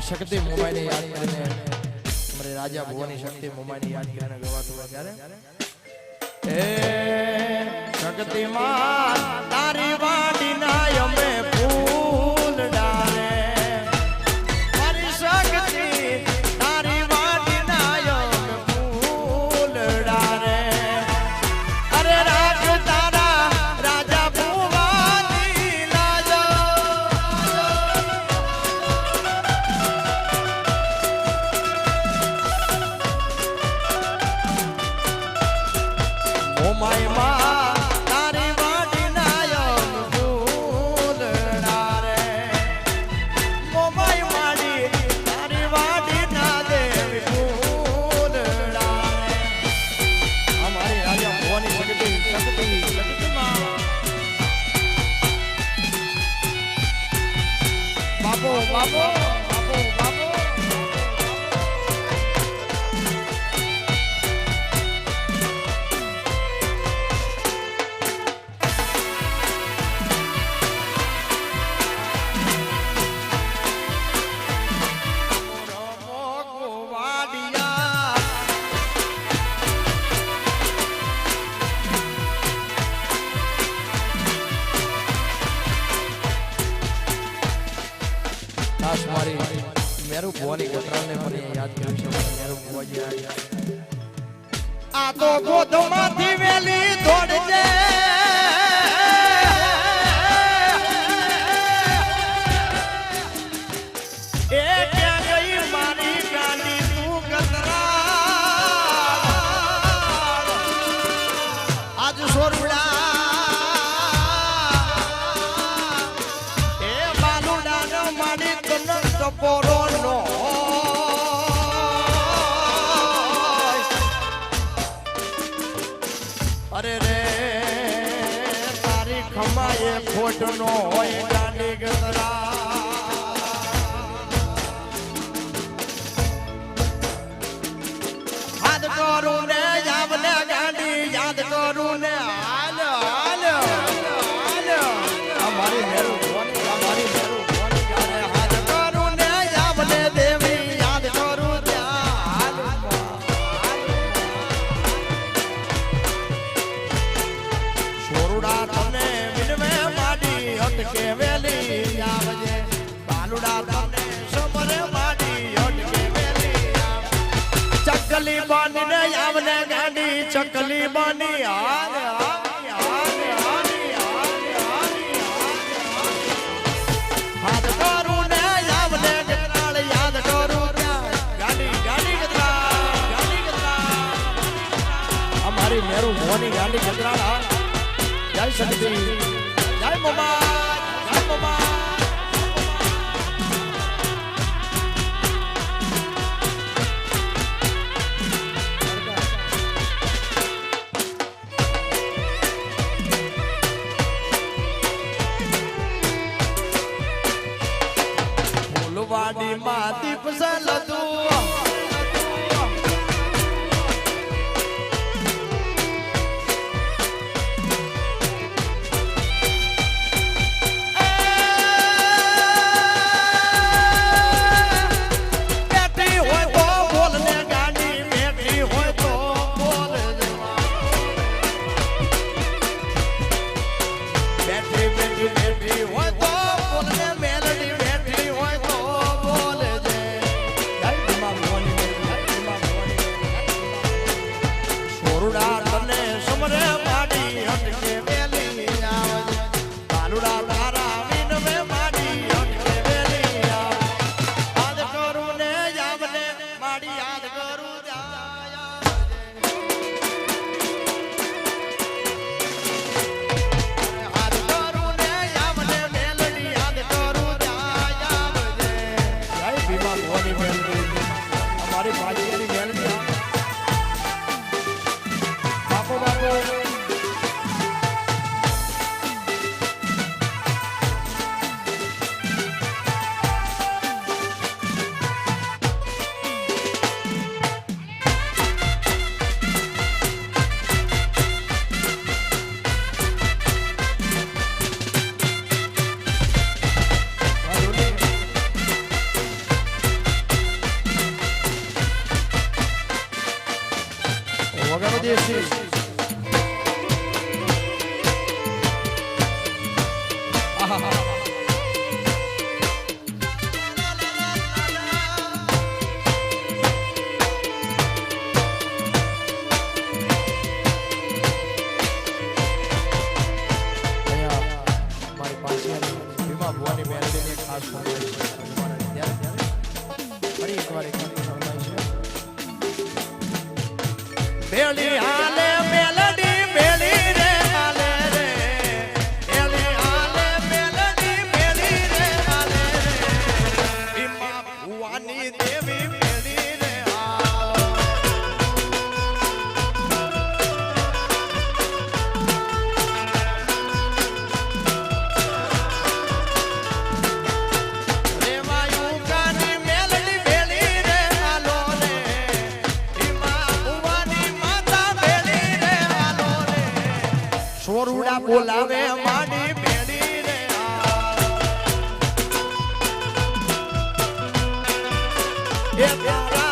શક્તિ mobile યાદ કરીને અમારે રાજા ભુવાની શક્તિ મોબાઈલ યાદ કરીને ગવાતું હોય ત્યારે એ શક્તિમાં તારી વાડી ના અમે ફૂલ ડારે મારી શક્તિ તારી વાડી ના અમે ફૂલ ડારે અરે રાજ તારા રાજા ભુવાની લાજો ઓ માય માં તારી વાડી ના અમે ફૂલ ડારે ઓ માય માડી તારી વાડી ના દેવી ફૂલ ડારે અમારી રાજા ભુવાની શક્તિમાં બાપો બાપો બાપો બાપો મારી મેરુ ભુવાની કતરાને મને યાદ કર્યું છે મેરુ ભુવાજી આ તો ગોદમાંથી વેલી દોડજે એ ક્યાં ગઈ મારી ગાડી તું કતરા આજ સોરડા પોરો નો અરે રે તારી ખમાએ ખોટ નો હોય ગાંડી ગતરા યાદ કરું ને જાવને ગાંડી યાદ કરું ને હાલ હાલ હાલ અમારી મેરુ ભુવાની અમારી મેરુ કે વેલી આવજે બાલુડા તને સમરે માડી અટકે વેલી આવ ચકલી બનીને આવને ગાડી ચકલી બની હાલ હાથ કરું ને આવને ગતરાળ યાદ કરું ગાડી ગાડી ગતરા અમારી મેરુ ભુવાની ગાડી ગતરાળ જય શક્તિ જય મોમા ફૂલવાડી માં દીપ સલતું ખાસ ફરમાઈશ છે અજવાળાની ત્યારે ફરી એકવાર એક ફરમાઈશ છે બેલી હાલે મેલડી બેલી રે હાલે રે બેલી હાલે મેલડી બેલી રે હાલે રે ભીમા ભુવાની દેવી બેલી રે સોરુડા બોલાવે માડી બેડી રે એ તારા